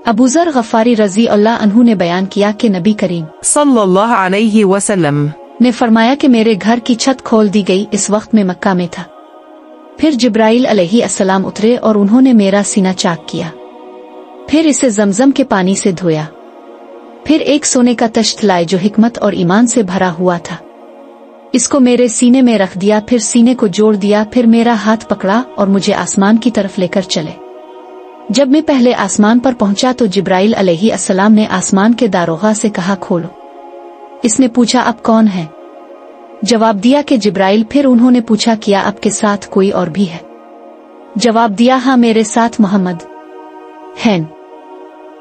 अबूजर गफारी रजी अल्लाह अन्हु ने बयान किया कि नबी करीम सल्लल्लाहु अलैहि वसल्लम ने फरमाया कि मेरे घर की छत खोल दी गई। इस वक्त में मक्का में था। फिर जिब्राइल अलैहि अस्सलाम उतरे और उन्होंने मेरा सीना चाक किया, फिर इसे जमजम के पानी से धोया। फिर एक सोने का तश्त लाए जो हिकमत और ईमान से भरा हुआ था। इसको मेरे सीने में रख दिया, फिर सीने को जोड़ दिया, फिर मेरा हाथ पकड़ा और मुझे आसमान की तरफ लेकर चले। जब मैं पहले आसमान पर पहुंचा तो जिब्राइल अलैहि अस्सलाम ने आसमान के दारोगा से कहा, खोलो। इसने पूछा, अब कौन है? जवाब दिया कि जिब्राइल। फिर उन्होंने पूछा, क्या आपके साथ कोई और भी है? जवाब दिया, हाँ, मेरे साथ मोहम्मद हैं।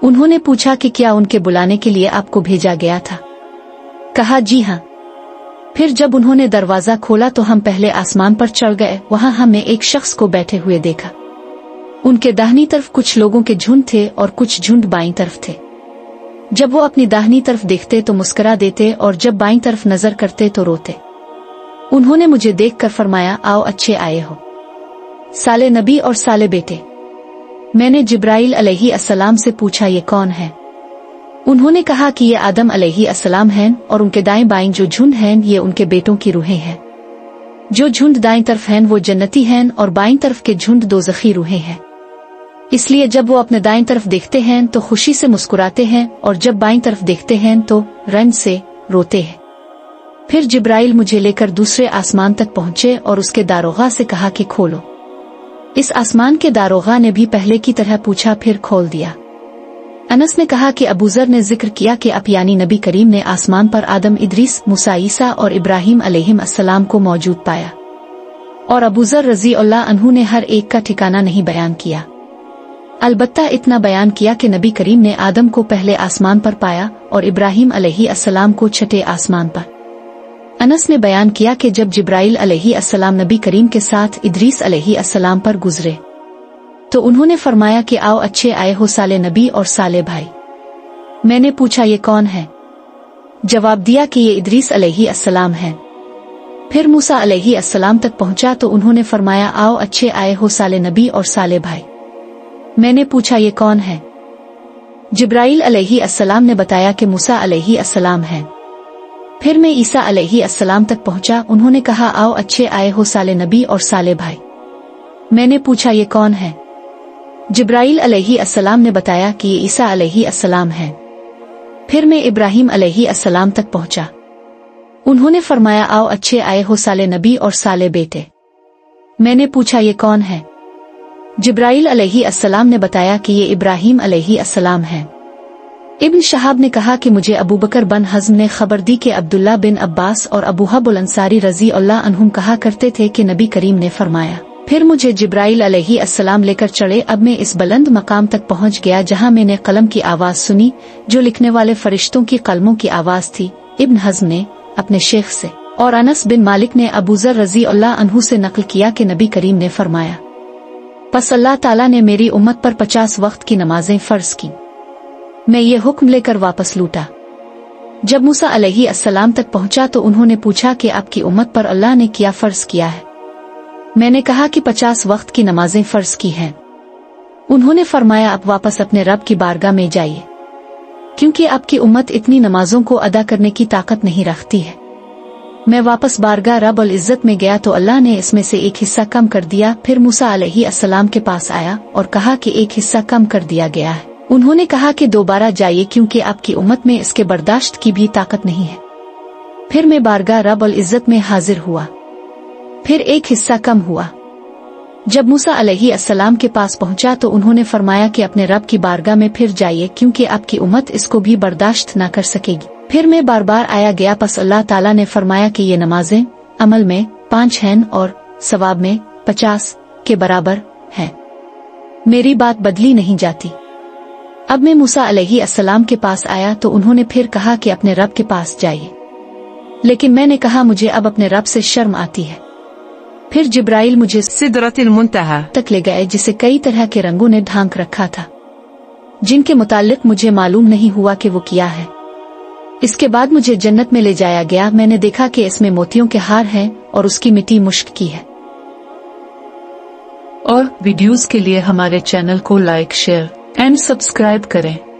उन्होंने पूछा कि क्या उनके बुलाने के लिए आपको भेजा गया था? कहा, जी हाँ। फिर जब उन्होंने दरवाजा खोला तो हम पहले आसमान पर चढ़ गए। वहां हमने एक शख्स को बैठे हुए देखा। उनके दाहिनी तरफ कुछ लोगों के झुंड थे और कुछ झुंड बाईं तरफ थे। जब वो अपनी दाहिनी तरफ देखते तो मुस्कुरा देते और जब बाईं तरफ नजर करते तो रोते। उन्होंने मुझे देखकर फरमाया, आओ, अच्छे आए हो, साले नबी और साले बेटे। मैंने जिब्राइल अलैहि अस्सलाम से पूछा, ये कौन है? उन्होंने कहा कि ये आदम अलैहि अस्सलाम हैं और उनके दाएं बाएं जो झुंड हैं ये उनके बेटों की रूहें हैं। जो झुंड दाएं तरफ हैं वो जन्नती हैं और बाईं तरफ के झुंड दोज़खी रूहें हैं। इसलिए जब वो अपने दाएं तरफ देखते हैं तो खुशी से मुस्कुराते हैं और जब बाईं तरफ देखते हैं तो रंज से रोते हैं। फिर जिब्राइल मुझे लेकर दूसरे आसमान तक पहुंचे और उसके दारोगा से कहा कि खोलो। इस आसमान के दारोगा ने भी पहले की तरह पूछा, फिर खोल दिया। अनस ने कहा कि अबूजर ने जिक्र किया कि आप यानी नबी करीम ने आसमान पर आदम, इदरीस, मूसा, ईसा और इब्राहिम अलैहिम अस्सलाम को मौजूद पाया। और अबूजर रजी अल्लाह अन्हु ने हर एक का ठिकाना नहीं बयान किया, अलबत्ता इतना बयान किया कि नबी करीम ने आदम को पहले आसमान पर पाया और इब्राहिम अलैहि अस्सलाम को छठे आसमान पर। अनस ने बयान किया कि जब जिब्राइल अलैहि अस्सलाम नबी करीम के साथ इदरीस अलैहि अस्सलाम पर गुजरे तो उन्होंने फरमाया कि आओ, अच्छे आए हो साले नबी और साले भाई। मैंने पूछा, ये कौन है? जवाब दिया कि ये इदरीस अलैहि अस्सलाम हैं। फिर मूसा अलैहि अस्सलाम तक पहुंचा तो उन्होंने फरमाया, आओ, अच्छे आए हो साले नबी और साले भाई। मैंने पूछा, ये कौन है? जिब्राइल अलैहि अस्सलाम ने बताया कि मूसा अलैहि अस्सलाम हैं। फिर मैं ईसा अलैहि अस्सलाम तक पहुंचा। उन्होंने कहा, आओ, अच्छे आए हो साले नबी और साले भाई। मैंने पूछा, ये कौन है? जिब्राइल अलैहि अस्सलाम ने बताया कि ये ईसा अलैहि अस्सलाम हैं। फिर मैं इब्राहिम अलैहि अस्सलाम तक पहुंचा। उन्होंने फरमाया, आओ, अच्छे आए हो साले नबी और साले बेटे। मैंने पूछा, ये कौन है? जिब्राइल अलैहि अस्सलाम ने बताया कि ये इब्राहिम अलैहि अस्सलाम हैं। इब्न शहाब ने कहा कि मुझे अबू बकर बन हज़्म ने खबर दी कि अब्दुल्ला बिन अब्बास और अबू हब्बुल अंसारी रजी अल्लाह अन्हुम कहा करते थे कि नबी करीम ने फरमाया, फिर मुझे जिब्राइल अलैहि अस्सलाम लेकर चढ़े। अब मैं इस बुलंद मकाम तक पहुंच गया जहां मैंने कलम की आवाज सुनी जो लिखने वाले फरिश्तों की कलमों की आवाज थी। इब्न हज़्म ने अपने शेख से और अनस बिन मालिक ने अबूजर रजी अल्लाह अन्हु से नकल किया कि नबी करीम ने फरमाया, बस अल्लाह ताला ने मेरी उम्मत पर 50 वक्त की नमाजें फर्ज की। मैं ये हुक्म लेकर वापस लूटा। जब मूसा अलैहि अस्सलाम तक पहुंचा तो उन्होंने पूछा कि आपकी उम्मत पर अल्लाह ने क्या फर्ज किया है? मैंने कहा कि 50 वक्त की नमाजें फर्ज की हैं। उन्होंने फरमाया, आप वापस अपने रब की बारगाह में जाइए, क्योंकि आपकी उम्मत इतनी नमाजों को अदा करने की ताकत नहीं रखती है। मैं वापस बारगाह रब अल इज़्ज़त में गया तो अल्लाह ने इसमें से एक हिस्सा कम कर दिया। फिर मूसा अलैहि अस्सलाम के पास आया और कहा कि एक हिस्सा कम कर दिया गया है। उन्होंने कहा कि दोबारा जाइए, क्योंकि आपकी उम्मत में इसके बर्दाश्त की भी ताकत नहीं है। फिर मैं बारगाह रब अल इज़्ज़त में हाजिर हुआ, फिर एक हिस्सा कम हुआ। जब मूसा अलैहि अस्सलाम के पास पहुंचा तो उन्होंने फरमाया कि अपने रब की बारगाह में फिर जाइए, क्योंकि आपकी उम्मत इसको भी बर्दाश्त न कर सकेगी। फिर मैं बार बार आया गया, पस अल्लाह ताला ने फरमाया कि ये नमाजें अमल में 5 हैं और सवाब में 50 के बराबर हैं। मेरी बात बदली नहीं जाती। अब मैं मूसा अलैहि अस्सलाम के पास आया तो उन्होंने फिर कहा कि अपने रब के पास जाइए, लेकिन मैंने कहा मुझे अब अपने रब से शर्म आती है। फिर जिब्राइल मुझे सिदरतुल मुंतहा तक ले गए, जिसे कई तरह के रंगों ने ढांक रखा था, जिनके मुताल्लिक मुझे मालूम नहीं हुआ कि वो क्या है। इसके बाद मुझे जन्नत में ले जाया गया। मैंने देखा कि इसमें मोतियों के हार हैं और उसकी मिट्टी मुश्क की है। और वीडियोस के लिए हमारे चैनल को लाइक, शेयर اینڈ سبسکرائب کریں۔